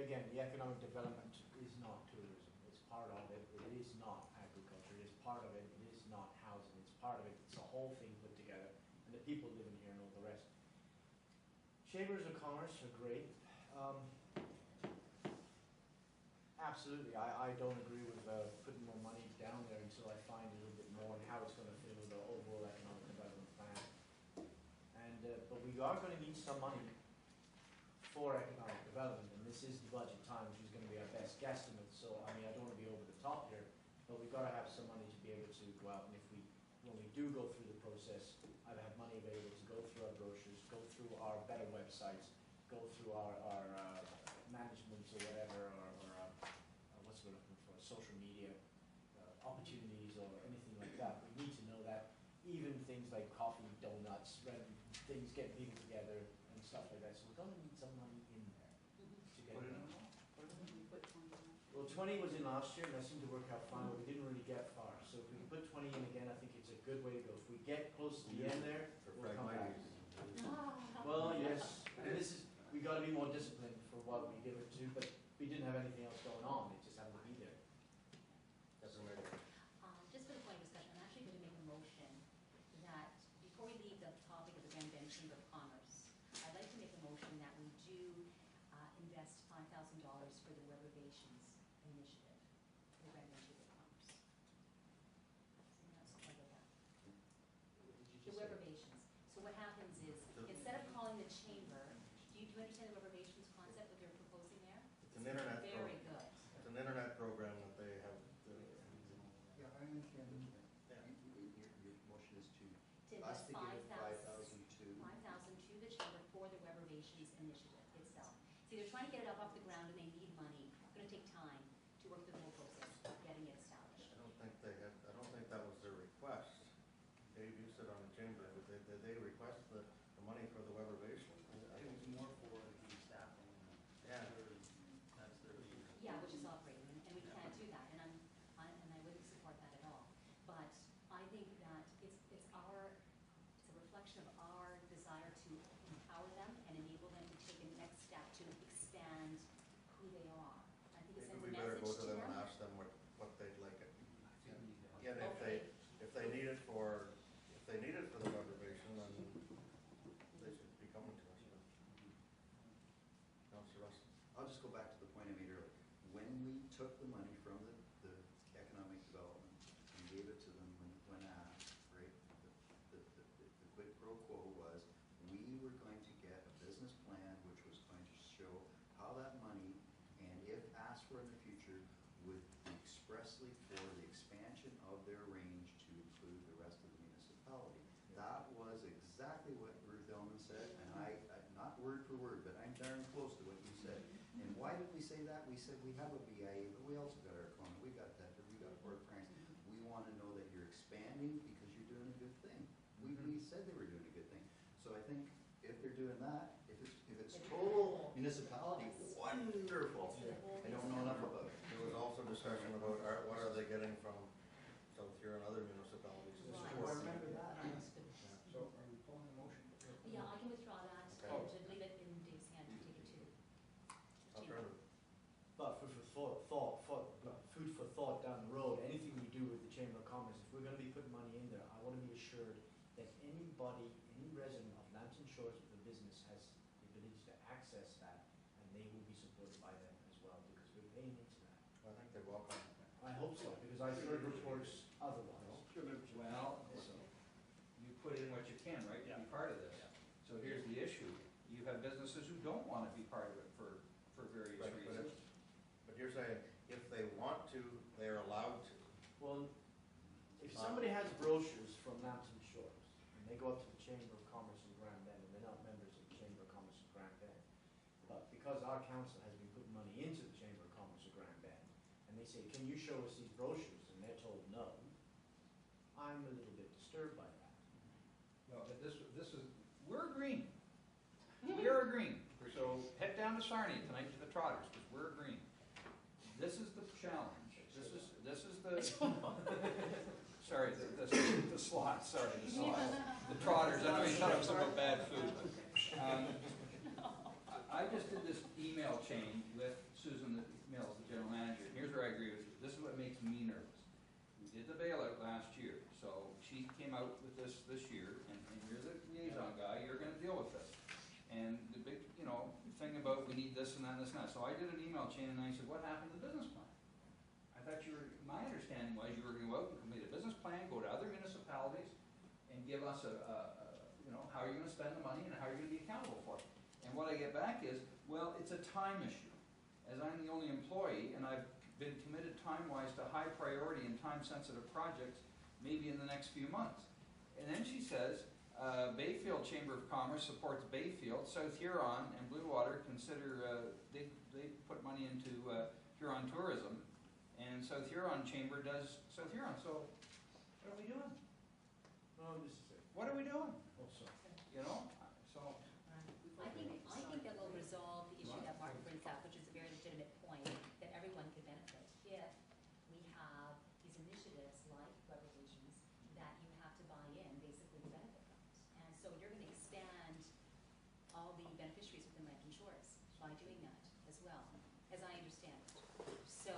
again, the economic development is not tourism. It's part of it. It is not agriculture. It is part of it. It is not housing. It's part of it. It's a whole thing put together. And the people living here know the rest. Chambers of Commerce are great. Absolutely. I don't agree with putting more money down there until I find a little bit more on how it's going to fit with the overall economic development plan. And but we are going to need some money for economic development, and this is the budget time, which is going to be our best guesstimate. So, I mean, I don't want to be over the top here, but we've got to have some money to be able to go out, and when we do go through the process, I'd have money available to go through our brochures, go through our better websites, go through our management or whatever, or what's we're looking for, social media opportunities or anything like that. We need to know that. Even things like coffee, donuts, things get people together and stuff like that. So we're going to need some money in there to get it. Well, 20 was in last year, and that seemed to work out fine, but we didn't really get far. So if we can put 20 in again, I think it's a good way to go. If we get close to the end there, we'll come back. Well, yes, and this is, we got to be more disciplined for what we give it to, but we didn't have anything else going on. It just happened to be there. That's amazing. Just for the point of discussion, I'm actually going to make a motion that before we leave the topic of the Grand Bend Chamber of Commerce, I'd like to make a motion that we do invest $5,000 for the Reservations Initiative for the Grand Bend Chamber of Commerce. Something else to about that. The Reservations. So what happens is, instead of calling the chamber, do you understand the Reservations concept, what they're proposing there? It's an internet Very program. good. It's an internet program that they have. Yeah, I understand. Yeah. Your motion is to invest us to give 5,000 to. 5,000 to the chamber for the Reservations Initiative itself. See, they're trying to get it up off the ground and they need money. It's going to take time to work through the whole process of getting it established. I don't think that was their request. Dave, you sit on the chamber. Did they request the money for the Reservation? It was more for the staffing. Yeah. That's their lead. Yeah, which is operating, and we can't do that, and I wouldn't support that at all. But I think that it's a reflection of our desire to empower them and enable them to take a next step to expand who they are. I think it sends a Maybe we better message go to to them and them. ask them what they'd like it. Yeah. Yeah, Okay. if they need it for the Reservation, then they should be coming to us. Councilor Russell. I'll just go back to the point I made earlier. When we took the money from the economic development and gave it to them when asked, right, the quid pro quo was we were going to get a business plan which was going to show how that money, and if asked for in the future, would be expressly for the expansion of their range to include the rest of the municipality. That was exactly what Ruth Ellman said, and I not word for word, but I'm darn close to what you said. And why did we say that? We said we have a BIA, but we also got our Kona, we got that, we got Port France. We want to know that you're expanding because you're doing a good thing. We said they were doing a good thing. So I think if they're doing that, if it's total municipality, wonderful. I don't know enough about it. There was also discussion about what are they getting from South here and other municipalities. Right. I remember that. That's good. So are we pulling the motion? Yeah, I can withdraw that Okay. and to leave it in Dave's hand to take it to the chamber. Alternative. But food for thought down the road, anything we do with the Chamber of Commerce, if we're going to be putting money in there, I want to be assured that anybody, any resident of Lambton Shores with a business has the ability to access that, and they will be supported by them as well, because we're paying into that. I think they welcome. I hope so, because I've heard reports otherwise. Well, you put in what you can, right, to be part of this. So here's the issue. You have businesses who don't want to be part of it for various Right, reasons. but you're saying if they want to, they're allowed to. Well, if somebody has brochures from Lambton Shores, and they go up to the Chamber of Commerce in Grand Bend, and they're not members of the Chamber of Commerce in Grand Bend, but because our council has been putting money into the Chamber of Commerce of Grand Bend, and they say, can you show us these brochures? And they're told no, I'm a little bit disturbed by that. No, but this is, we're agreeing. We are agreeing. So head down to Sarnia tonight to the Trotters, because we're agreeing. This is the challenge. This is the, sorry, the slots, sorry, the slots. The Trotters, I know you thought it was about bad food. I just did this email chain with here's where I agree with you. This is what makes me nervous. We did the bailout last year, so she came out with this year, and you're the liaison guy, you're gonna deal with this. And the big, thing about we need this and that and this and that. So I did an email chain and I said, what happened to the business plan? I thought my understanding was you were gonna go out and complete a business plan, go to other municipalities, and give us how you're gonna spend the money and how you're gonna be accountable for it. And what I get back is, well, it's a time issue. As I'm the only employee, and I've been committed time-wise to high priority and time-sensitive projects, maybe in the next few months. And then she says, Bayfield Chamber of Commerce supports Bayfield, South Huron and Blue Water consider, they put money into Huron tourism, and South Huron Chamber does South Huron, so what are we doing? No, this is it. What are we doing? Also. So, I think that will resolve the issue that Martin brings up, which is a very legitimate point, that everyone could benefit if we have these initiatives like revolutions that you have to buy in basically to benefit from. And so you're going to expand all the beneficiaries within Lambton Shores by doing that as well, as I understand it. So,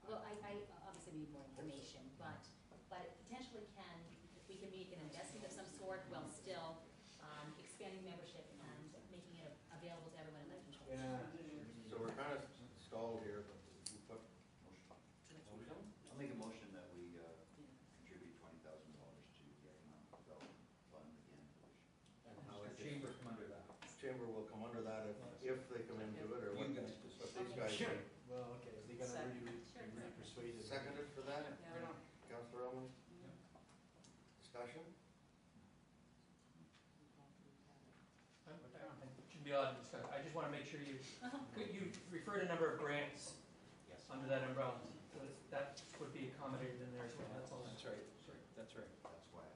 well, I obviously need more information, but it potentially can, if we can make an investment of some sort while still expanding membership and making it available to everyone in Lambton Shores. Yeah. So we're kind of stalled here, but we put, I'll make a motion that we contribute $20,000 to the Economic Development Fund again. and how the is it? chamber come under that. Chamber will come under that if they come into it, or what, You guys what decide. these guys Sure. do. Well, okay, if they're gonna really persuade us. Seconded for that, Right on. Councillor Elman? Discussion? It should be allowed to discuss. I just want to make sure you referred a number of grants Yes. under that umbrella. So that would be accommodated in there as well, that's all. That's right, that's right. That's why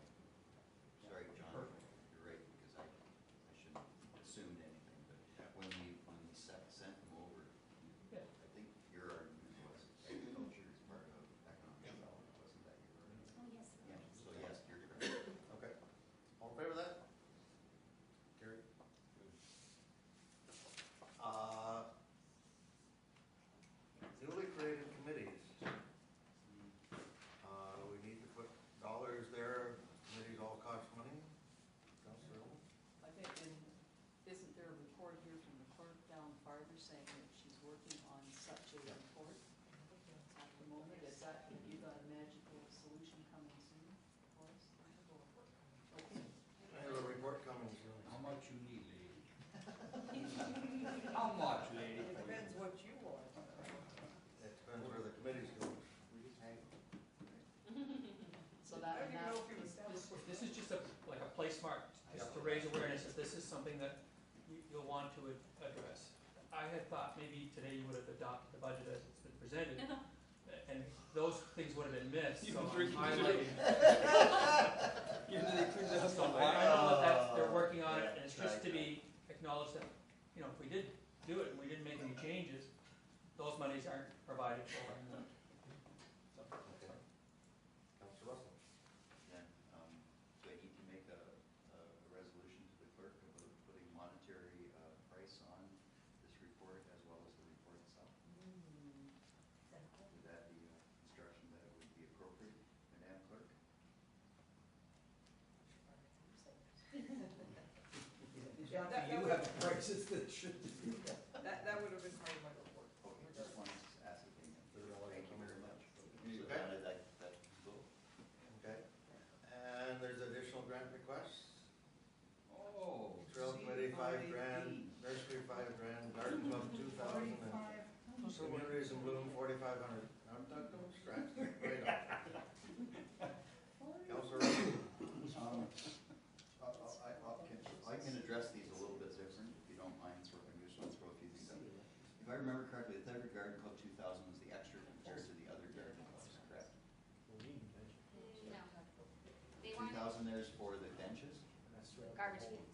sorry, John, Perfect. you're right, because I shouldn't have assumed anything, but when we sent them over, Yeah. I think your argument was agriculture is part of economic development, wasn't that your argument? Oh, yes. Yeah, so yes, you're correct. Okay. All in favor of that? Carried. Newly created committees. We need to put dollars there, committees all cost money. Councillor Elman? I think isn't there a report here from the clerk down farther saying that she's working on such a report at the moment? Is that, you got a magical solution coming soon for us? Okay. I have a report coming soon. How much you need, lady? How much, lady? It depends what you want. It depends where the committees go. So that, and that, This is just like a place mark, just to raise awareness that this is something that you'll want to address. I had thought maybe today you would have adopted the budget as it's been presented, and those things would have been missed, so I'm highlighting. So I know that they're working on it, and it's just to be acknowledged that, if we did do it and we didn't make any changes, those monies aren't provided for. So, Okay. Councillor Russell? Then, do I need to make a resolution to the clerk about putting monetary price on this report as well as the report itself? Would that be an instruction that it would be appropriate, Madam Clerk? You have prices that should be. that would have been part of my report. Okay, just wanted to ask again. Thank you very much. So Okay. that go. Okay. And there's additional grant requests. Oh. Trail committee, $5,000, nursery, $5,000, garden club, 2,000, and communities in bloom, 4,500. I'm not going to scratch that right off. Councillor Russell? I can address these a little bit different, if you don't mind, so I just want to throw a few things out. If I remember correctly, the Third Garden Club 2,000 was the extra compared to the other garden clubs, correct? No. They 2,000 weren't there is for the benches? That's right. garbage people.